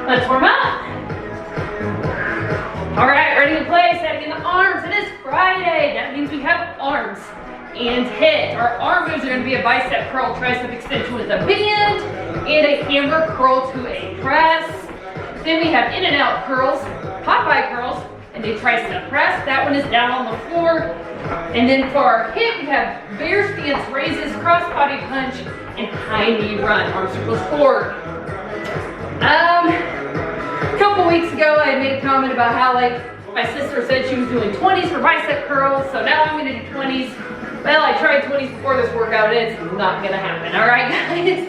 Let's warm up. All right, ready to play, setting in the arms. It is Friday. That means we have arms and hit. Our arm moves are going to be a bicep curl, tricep extension with a bend, and a hammer curl to a press. Then we have in and out curls, Popeye curls, and a tricep press. That one is down on the floor. And then for our hit, we have bear stance raises, cross body punch, and high knee run. Arm circles forward. A couple weeks ago, I made a comment about how my sister said she was doing 20s for bicep curls, so now I'm going to do 20s. Well, I tried 20s before this workout, it's not going to happen. All right, guys?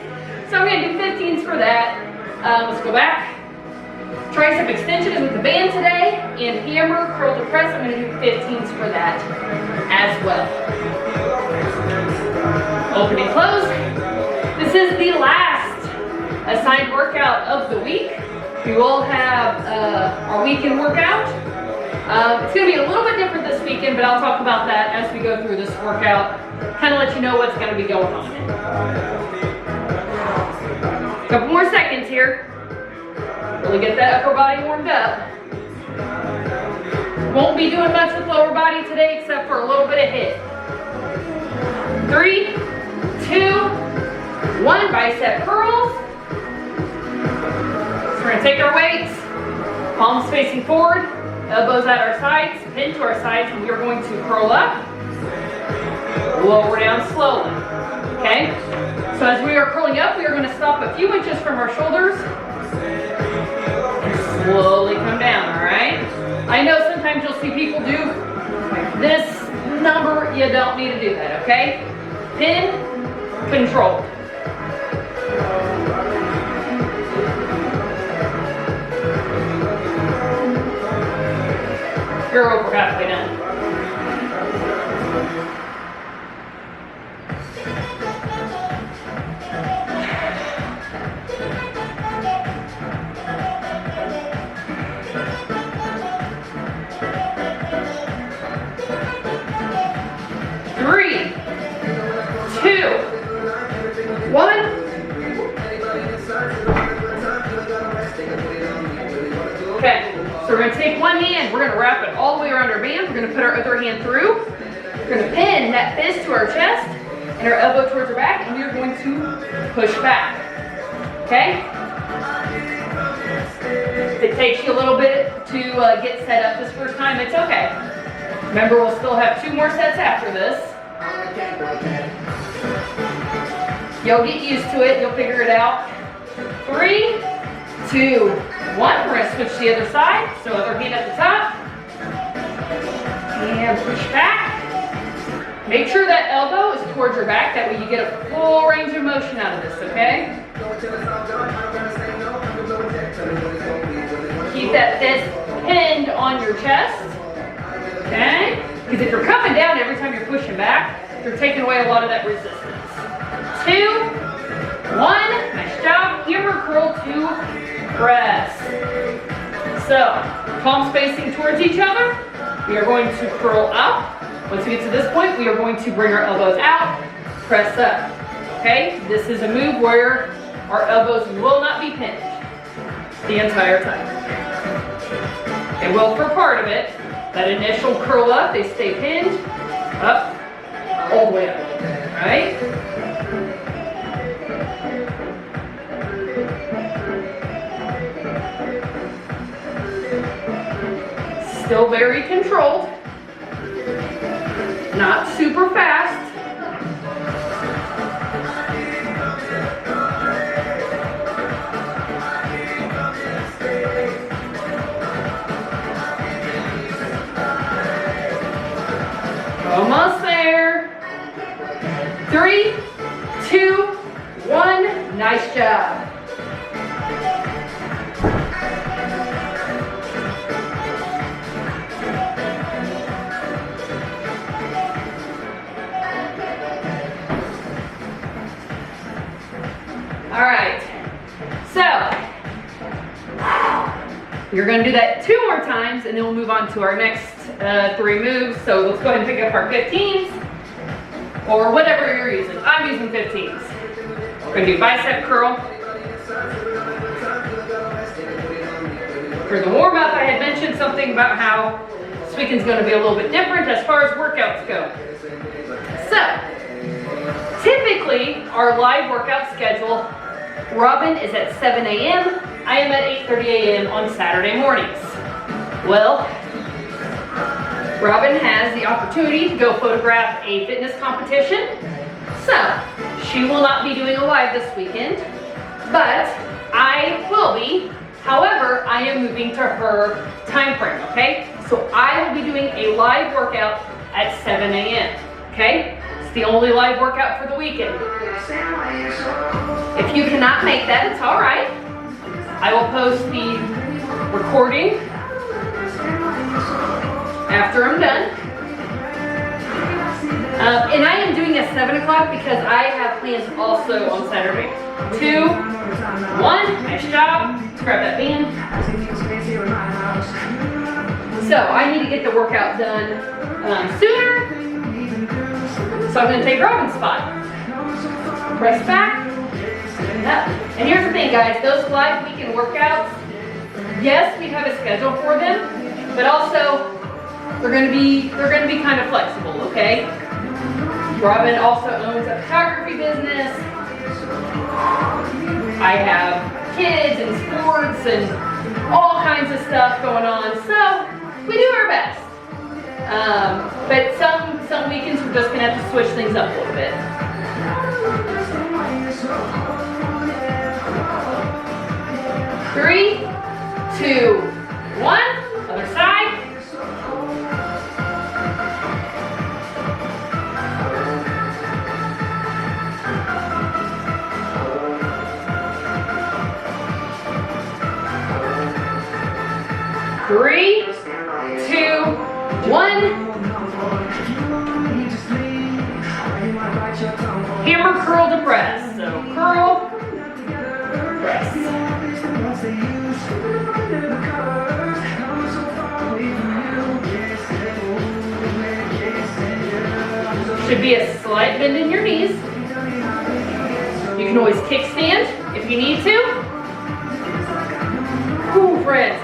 So I'm going to do 15s for that. Let's go back. Tricep extension is with the band today, and hammer curl to press. I'm going to do 15s for that as well. Open and close. This is the last assigned workout of the week. We will have our weekend workout. It's going to be a little bit different this weekend, but I'll talk about that as we go through this workout. Kind of let you know what's going to be going on. A couple more seconds here. Really get that upper body warmed up. Won't be doing much with lower body today except for a little bit of hit. 3, 2, 1, bicep curls. So we're going to take our weights, palms facing forward, elbows at our sides, pin to our sides, and we are going to curl up, lower down slowly. Okay? So as we are curling up, we are going to stop a few inches from our shoulders and slowly come down, all right? I know sometimes you'll see people do this number. You don't need to do that, okay? Pin, control. You're over halfway done. Okay, so we're going to take one hand, we're going to wrap it all the way around our band, we're going to put our other hand through, we're going to pin that fist to our chest and our elbow towards our back, and we are going to push back, okay? If it takes you a little bit to get set up this first time, it's okay. Remember, we'll still have 2 more sets after this. You'll get used to it, you'll figure it out. 3, 2, 1, we're going to switch to the other side, so other hand at the top, and push back. Make sure that elbow is towards your back, that way you get a full range of motion out of this, okay? Keep that fist pinned on your chest, okay? Because if you're coming down every time you're pushing back, you're taking away a lot of that resistance. 2, 1, nice job, hammer curl to press. So, palms facing towards each other. We are going to curl up. Once we get to this point, we are going to bring our elbows out, press up. Okay? This is a move where our elbows will not be pinned the entire time. They will for part of it. That initial curl up, they stay pinned, up, all the way up. Alright? Still very controlled, not super fast. Almost there. 3, 2, 1, nice job. All right, so you're going to do that 2 more times, and then we'll move on to our next 3 moves. So let's go ahead and pick up our 15s, or whatever you're using. I'm using 15s. We're going to do bicep curl, For the warm-up, I had mentioned something about how this weekend's going to be a little bit different as far as workouts go. So, typically, our live workout schedule, Robin is at 7 a.m., I am at 8:30 a.m. on Saturday mornings. Well, Robin has the opportunity to go photograph a fitness competition, so she will not be doing a live this weekend, but I will be. However, I am moving to her time frame, okay? So I will be doing a live workout at 7 a.m., okay? It's the only live workout for the weekend. If you cannot make that, it's all right. I will post the recording after I'm done. And I am doing a 7 o'clock because I have plans also on Saturday. 2, 1, nice job. Let's grab that band. So I need to get the workout done sooner. So I'm going to take Robin's spot. Press back. And up. And here's the thing, guys. Those live weekend workouts, yes, we have a schedule for them, but also they're going to be kind of flexible, okay? Robin also owns a photography business. I have kids and sports and all kinds of stuff going on, so we do our best. But some weekends we're just going to have to switch things up a little bit. Three, 2, 1, other side. Three, 2, 1. Hammer curl to press. So curl, press. Should be a slight bend in your knees. You can always kickstand if you need to. Ooh, friends.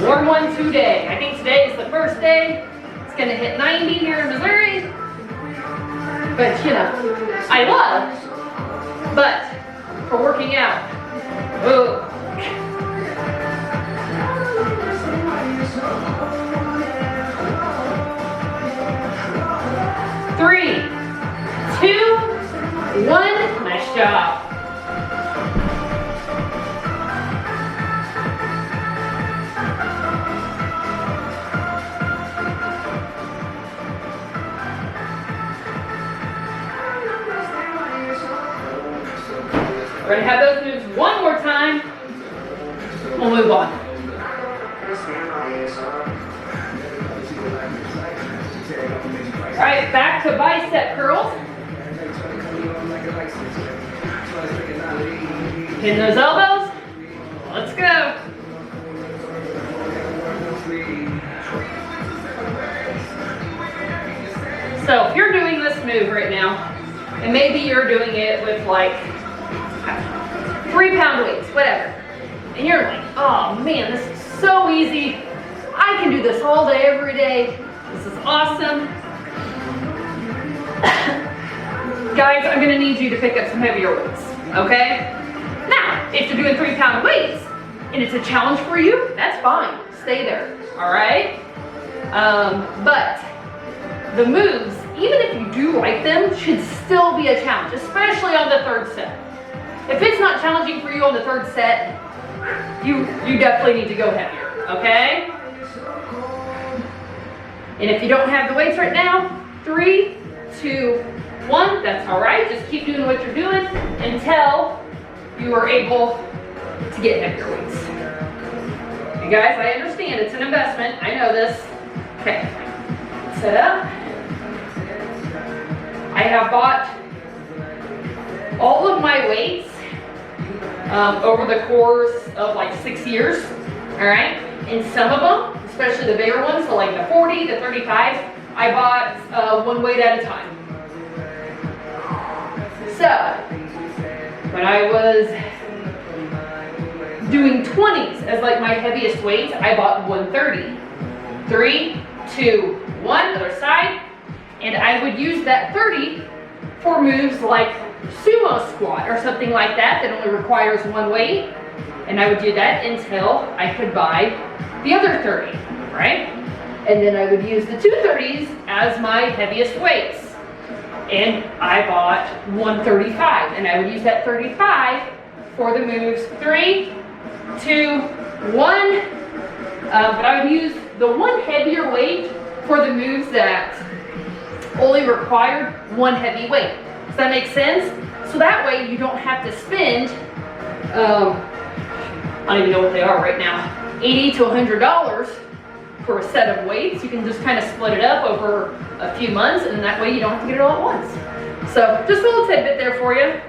Warm one today. I think today is the first day. It's going to hit 90 here in Missouri. But, you know, I love. But for working out, oh. 3, 2, 1. Nice job. We're going to have those moves one more time. We'll move on. All right, back to bicep curls. Pin those elbows. Let's go. So if you're doing this move right now, and maybe you're doing it with like 3-pound weights, whatever, and you're like, oh man, this is so easy. I can do this all day, every day. This is awesome. Guys, I'm gonna need you to pick up some heavier weights, okay? Now, if you're doing 3-pound weights and it's a challenge for you, that's fine. Stay there, all right? But the moves, even if you do like them, should still be a challenge, especially on the 3rd set. If it's not challenging for you on the 3rd set, you definitely need to go heavier, okay? And if you don't have the weights right now, 3, 2, 1, that's all right. Just keep doing what you're doing until you are able to get heavier weights. And guys, I understand it's an investment. I know this. Okay, set up. I have bought all of my weights over the course of like 6 years, all right? And some of them, especially the bigger ones, so like the 40, the 35, I bought one weight at a time. So, when I was doing 20s as like my heaviest weight, I bought 130. 3, 2, 1, other side. And I would use that 30 for moves like sumo squat or something like that that only requires one weight. And I would do that until I could buy the other 30, right? And then I would use the 230s as my heaviest weights. And I bought 135, and I would use that 35 for the moves 3, 2, 1. But I would use the one heavier weight for the moves that only required one heavy weight. Does that make sense? So that way you don't have to spend, I don't even know what they are right now, $80 to $100 for a set of weights. You can just kind of split it up over a few months, and that way you don't have to get it all at once. So just a little tidbit there for you.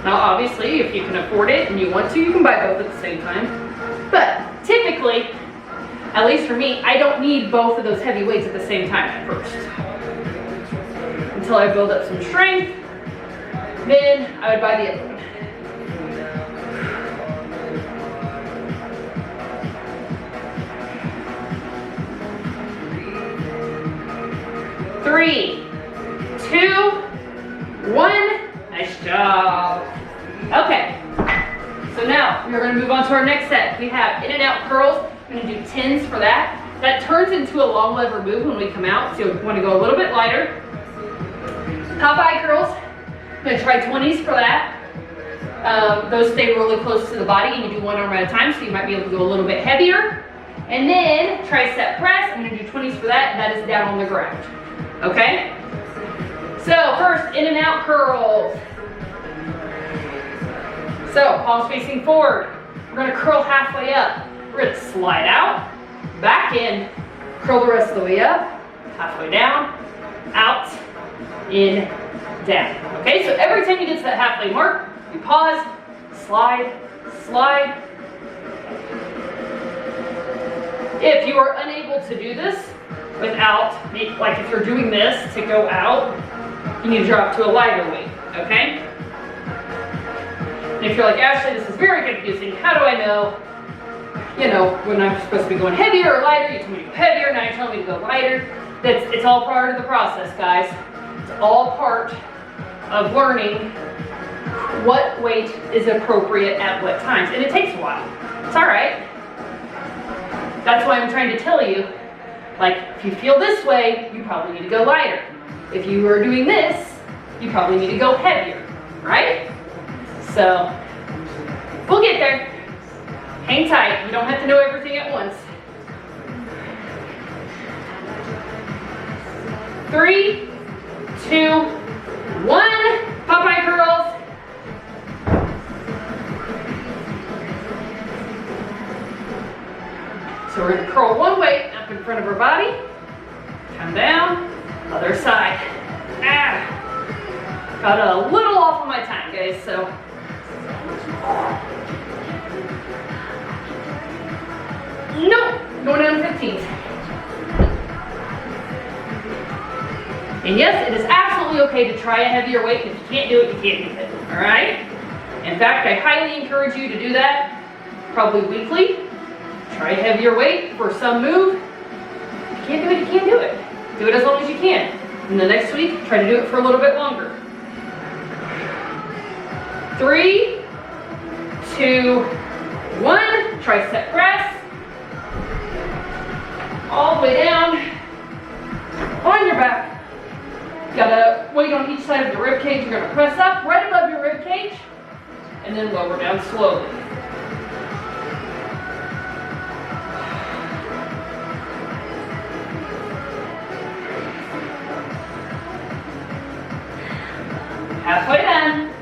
Now obviously, if you can afford it and you want to, you can buy both at the same time. But typically, at least for me, I don't need both of those heavy weights at the same time at first. Until I build up some strength, then I would buy the other one. Three, 2, 1. Nice job. Okay. So now we're going to move on to our next set. We have in and out curls. I'm going to do 10s for that. That turns into a long lever move when we come out, so you want to go a little bit lighter. Popeye curls. I'm going to try 20s for that. Those stay really close to the body, and you do one arm at a time, so you might be able to go a little bit heavier. And then tricep press. I'm going to do 20s for that, and that is down on the ground. Okay? So first, in and out curls. So palms facing forward. We're going to curl halfway up. We're going to slide out, back in, curl the rest of the way up, halfway down, out, in, down. Okay, so every time you get to that halfway mark, you pause, slide, slide. If you are unable to do this without, like if you're doing this to go out, you need to drop to a lighter weight, okay? And if you're like, Ashley, this is very confusing, how do I know, when I'm supposed to be going heavier or lighter? You told me to go heavier, now you're telling me to go lighter. It's all part of the process, guys. It's all part of learning what weight is appropriate at what times. And it takes a while. It's all right. That's why I'm trying to tell you, like, if you feel this way, you probably need to go lighter. If you are doing this, you probably need to go heavier, right? So, we'll get there. Hang tight. You don't have to know everything at once. 3, 2, 1. Popeye curls. So we're going to curl one weight up in front of our body. Come down. Other side. Got a little off of my time, guys, so. Nope, going down to 15. And yes, it is absolutely okay to try a heavier weight. If you can't do it, you can't do it, all right? In fact, I highly encourage you to do that, probably weekly. Try a heavier weight for some move. If you can't do it, you can't do it. Do it as long as you can. And the next week, try to do it for a little bit longer. 3, 2, 1. Tricep press. All the way down on your back. Got a weight on each side of your rib cage. You're going to press up right above your rib cage and then lower down slowly. Halfway done.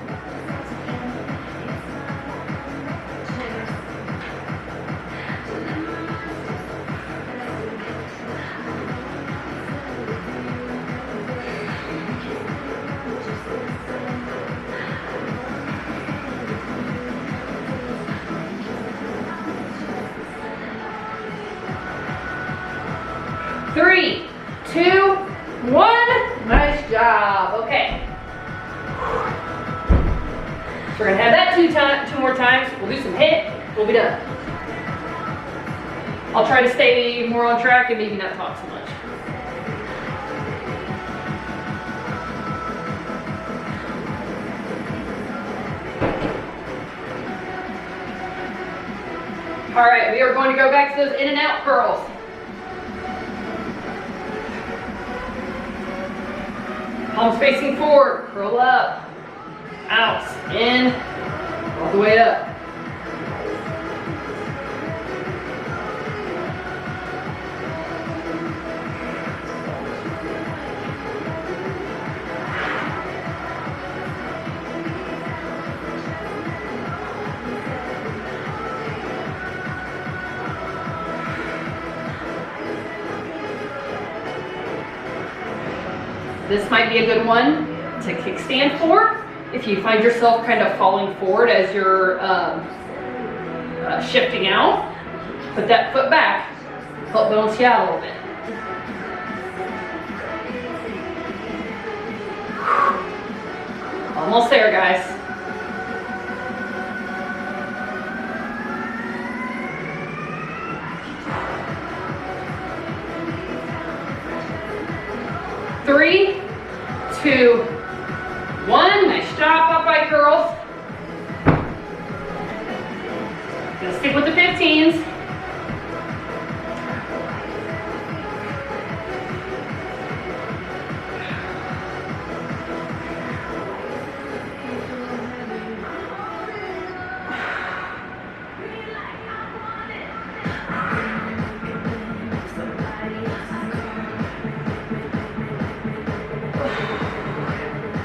Three, 2, 1. Nice job. Okay. So we're gonna have that two more times. We'll do some HIIT, we'll be done. I'll try to stay more on track and maybe not talk so much. All right, we are going to go back to those in and out curls. Palms facing forward, curl up, out, in, all the way up. This might be a good one to kickstand for. If you find yourself kind of falling forward as you're shifting out, put that foot back, help balance you out a little bit. Almost there, guys. Three, 2, 1. Nice job, Popeye curls. Gonna stick with the 15s.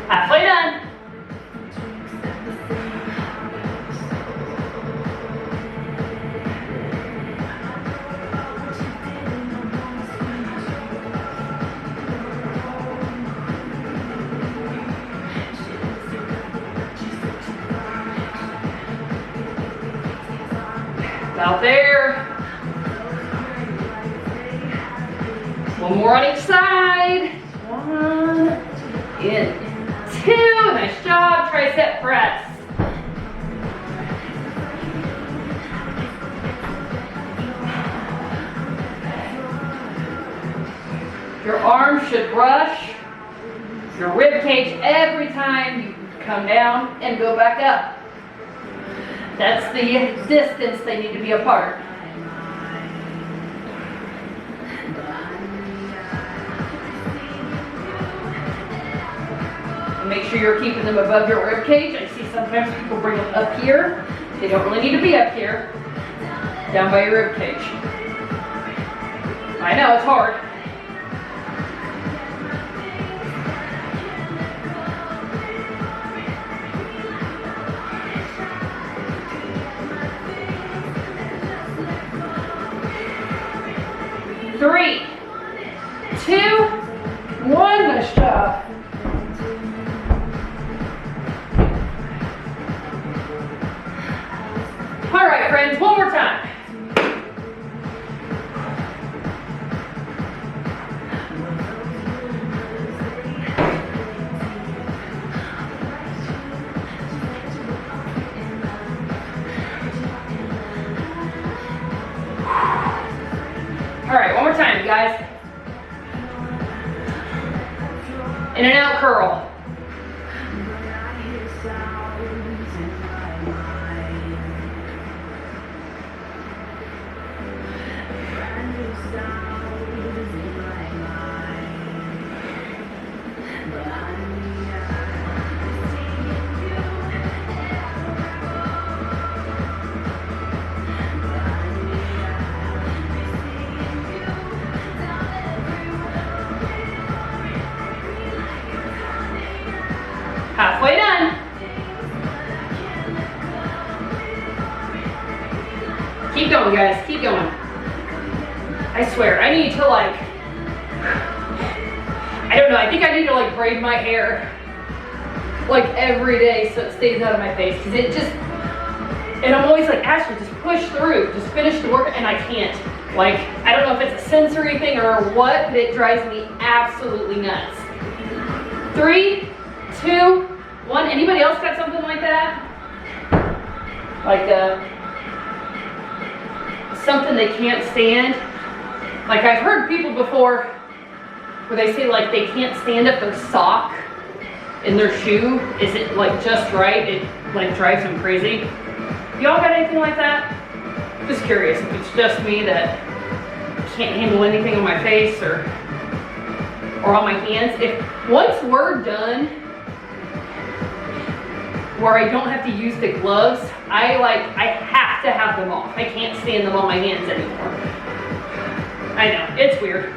Halfway done. Out there. One more on each side. 1, in, 2. Nice job. Tricep press. Your arms should brush your rib cage every time you come down and go back up. That's the distance they need to be apart. And make sure you're keeping them above your rib cage. I see sometimes people bring them up here. They don't really need to be up here. Down by your rib cage. I know, it's hard. Three, 2, 1, nice job. All right, friends, one more time. All right, one more time, guys. In and out curl. Halfway done. Keep going, guys, keep going. I swear, I need to I don't know, I think I need to braid my hair every day so it stays out of my face, because it just, and I'm always like, Ashley, just push through, just finish the work, and I can't. I don't know if it's a sensory thing or what, but it drives me absolutely nuts. 3, 2, 1. Anybody else got something like that? like something they can't stand. Like I've heard people before where they say like they can't stand up their sock in their shoe. Is it like just right? It like drives them crazy. Y'all got anything like that? Just curious if it's just me that can't handle anything on my face or on my hands. If once we're done where I don't have to use the gloves, I have to have them off. I can't stand them on my hands anymore. I know, it's weird.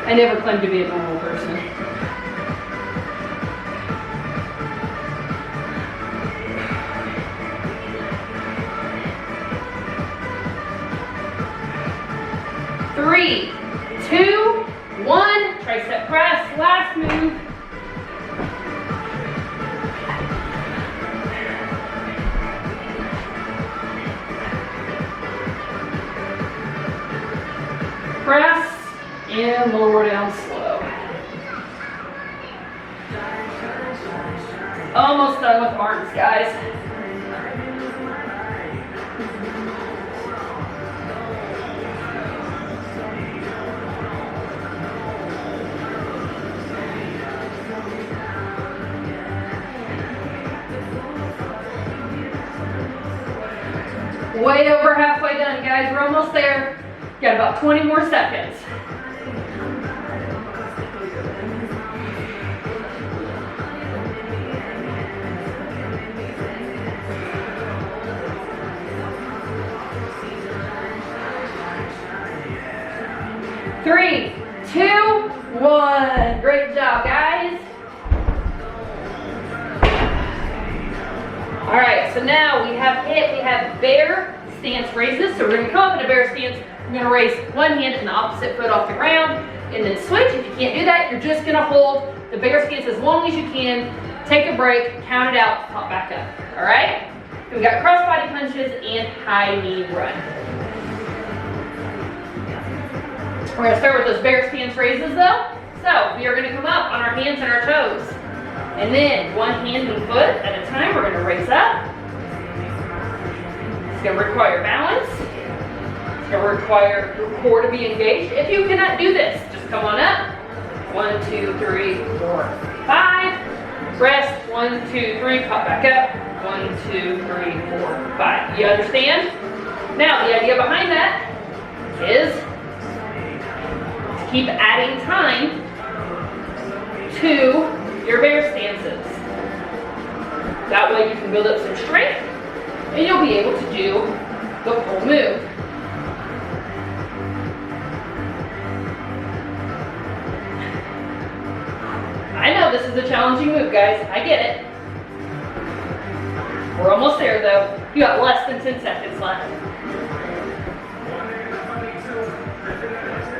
I never claimed to be a normal person. Three, 2, 1, tricep press, last move. Press and lower down slow. Almost done with arms, guys. Way over halfway done, guys. We're almost there. Got about 20 more seconds. Three, 2, 1. Great job, guys. All right, so now we have bear stance raises. So we're gonna come up in a bear stance. We're gonna raise one hand and the opposite foot off the ground and then switch. If you can't do that, you're just gonna hold the bear stance as long as you can. Take a break, count it out, pop back up, all right? So we got cross body punches and high knee run. We're gonna start with those bear stance raises though. So we are gonna come up on our hands and our toes. And then one hand and foot at a time, we're gonna raise up. It's gonna require balance. It's gonna require your core to be engaged. If you cannot do this, just come on up. 1, 2, 3, 4, 5. Rest, 1, 2, 3, pop back up. 1, 2, 3, 4, 5. You understand? Now, the idea behind that is to keep adding time to your bear stances. That way you can build up some strength and you'll be able to do the full move. I know this is a challenging move, guys. I get it. We're almost there though. You got less than 10 seconds left.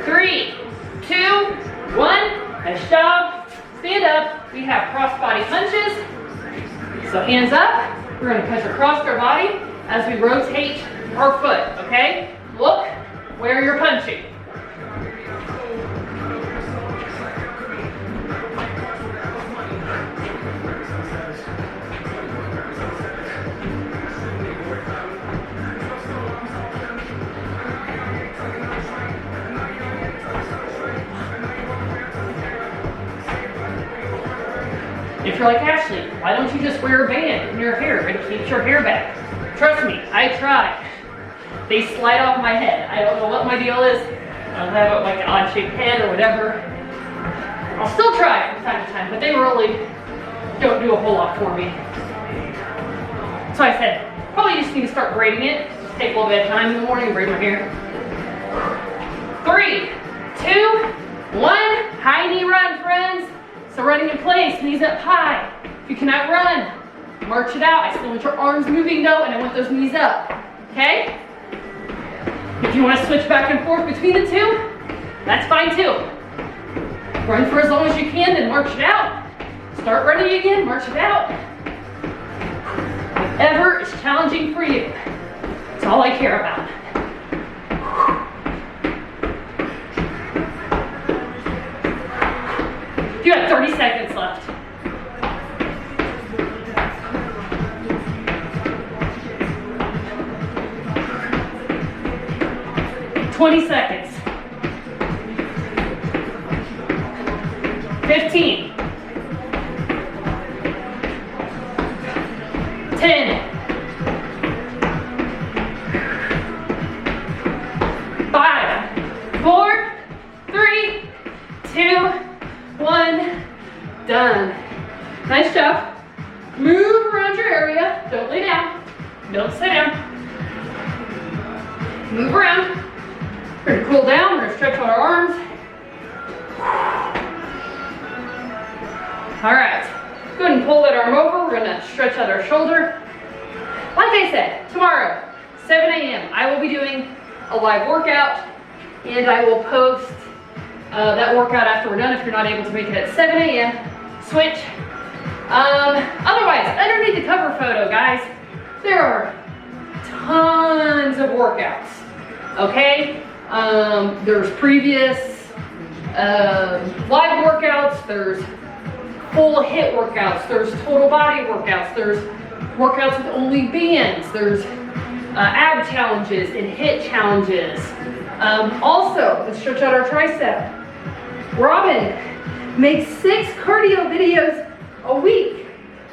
3, 2, 1. Nice job. Stand up. We have cross body punches. So hands up. We're going to punch across our body as we rotate our foot, okay? Look where you're punching. If you're like Ashley, why don't you just wear a band in your hair? It keeps your hair back. Trust me, I tried. They slide off my head. I don't know what my deal is. I don't have like an odd-shaped head or whatever. I'll still try it from time to time, but they really don't do a whole lot for me. So I said, probably just need to start braiding it. Just take a little bit of time in the morning, braid my hair. 3, 2, 1. High knee run, friends. So running in place, knees up high. If you cannot run, march it out. I still want your arms moving though, and I want those knees up, okay? If you want to switch back and forth between the two, that's fine too. Run for as long as you can, then march it out. Start running again, march it out. Whatever is challenging for you, that's all I care about. You have 30 seconds left. 20 seconds. 15. 10. 5, 4, 3, 2, 1. Done. Nice job. Move around your area. Don't lay down. Don't sit down. Move around. We're gonna cool down. We're gonna stretch out our arms. All right. Go ahead and pull that arm over. We're gonna stretch out our shoulder. Like I said, tomorrow, 7 a.m., I will be doing a live workout, and I will post that workout after we're done if you're not able to make it at 7 a.m. Switch. Otherwise, underneath the cover photo, guys, there are tons of workouts, okay? There's previous live workouts, there's full HIIT workouts, there's total body workouts, there's workouts with only bands, there's ab challenges and HIIT challenges. Also, let's stretch out our tricep. Robin makes 6 cardio videos a week.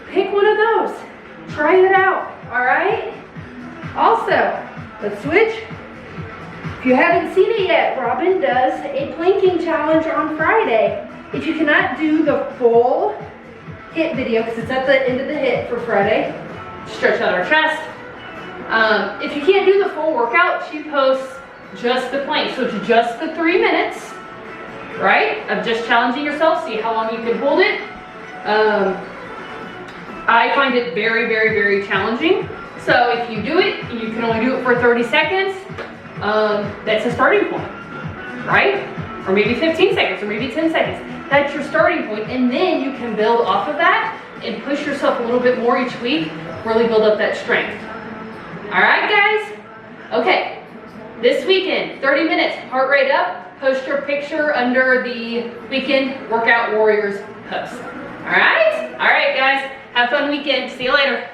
Pick one of those. Try it out, all right? Also, let's switch. If you haven't seen it yet, Robin does a planking challenge on Friday. If you cannot do the full HIIT video, because it's at the end of the HIIT for Friday, stretch out our chest. If you can't do the full workout, she posts just the plank. So it's just the 3 minutes, right, of just challenging yourself, see how long you can hold it. I find it very, very, very challenging. So if you do it, you can only do it for 30 seconds. That's a starting point, right? Or maybe 15 seconds, or maybe 10 seconds. That's your starting point, and then you can build off of that and push yourself a little bit more each week, really build up that strength. All right, guys? Okay, this weekend, 30 minutes, heart rate up, post your picture under the Weekend Workout Warriors post. All right? All right, guys, have a fun weekend. See you later.